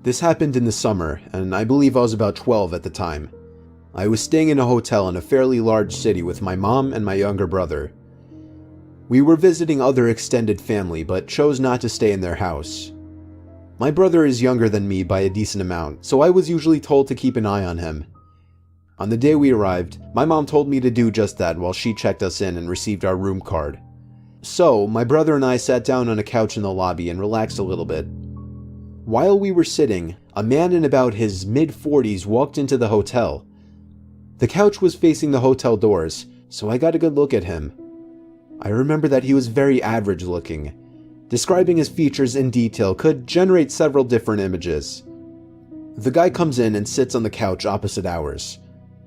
This happened in the summer, and I believe I was about 12 at the time. I was staying in a hotel in a fairly large city with my mom and my younger brother. We were visiting other extended family, but chose not to stay in their house. My brother is younger than me by a decent amount, so I was usually told to keep an eye on him. On the day we arrived, my mom told me to do just that while she checked us in and received our room card. So, my brother and I sat down on a couch in the lobby and relaxed a little bit. While we were sitting, a man in about his mid-40s walked into the hotel. The couch was facing the hotel doors, so I got a good look at him. I remember that he was very average looking. Describing his features in detail could generate several different images. The guy comes in and sits on the couch opposite ours.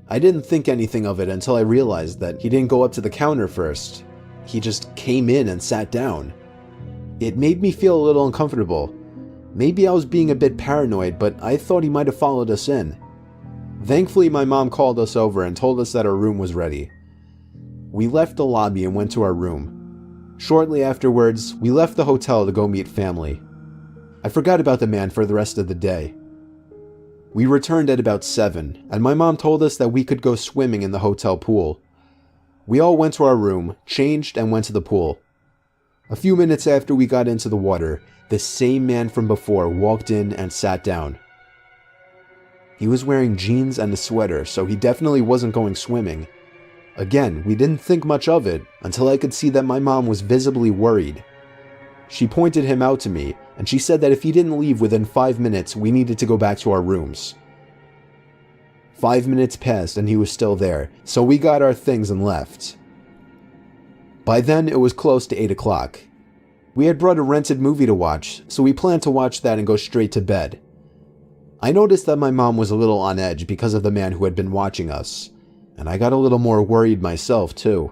I didn't think anything of it until I realized that he didn't go up to the counter first. He just came in and sat down. It made me feel a little uncomfortable. Maybe I was being a bit paranoid, but I thought he might have followed us in. Thankfully, my mom called us over and told us that our room was ready. We left the lobby and went to our room. Shortly afterwards, we left the hotel to go meet family. I forgot about the man for the rest of the day. We returned at about 7, and my mom told us that we could go swimming in the hotel pool. We all went to our room, changed, and went to the pool. A few minutes after we got into the water, the same man from before walked in and sat down. He was wearing jeans and a sweater, so he definitely wasn't going swimming. Again, we didn't think much of it until I could see that my mom was visibly worried. She pointed him out to me, and she said that if he didn't leave within 5 minutes, we needed to go back to our rooms. 5 minutes passed and he was still there, so we got our things and left. By then, it was close to 8 o'clock. We had brought a rented movie to watch, so we planned to watch that and go straight to bed. I noticed that my mom was a little on edge because of the man who had been watching us, and I got a little more worried myself too.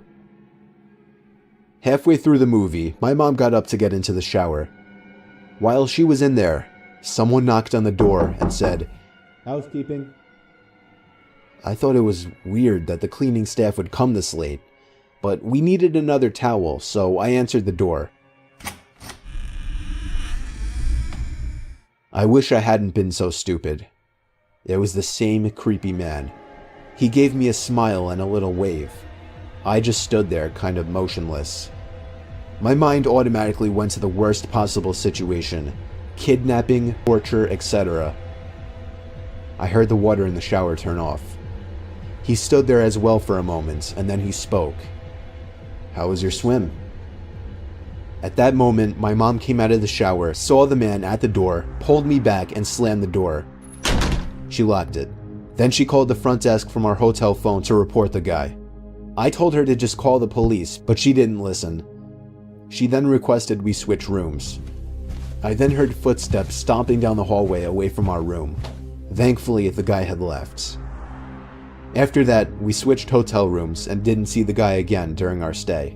Halfway through the movie, my mom got up to get into the shower. While she was in there, someone knocked on the door and said, "Housekeeping." I thought it was weird that the cleaning staff would come this late, but we needed another towel, so I answered the door. I wish I hadn't been so stupid. It was the same creepy man. He gave me a smile and a little wave. I just stood there, kind of motionless. My mind automatically went to the worst possible situation: kidnapping, torture, etc. I heard the water in the shower turn off. He stood there as well for a moment, and then he spoke. "How was your swim?" At that moment, my mom came out of the shower, saw the man at the door, pulled me back, and slammed the door. She locked it. Then she called the front desk from our hotel phone to report the guy. I told her to just call the police, but she didn't listen. She then requested we switch rooms. I then heard footsteps stomping down the hallway away from our room. Thankfully, the guy had left. After that, we switched hotel rooms and didn't see the guy again during our stay.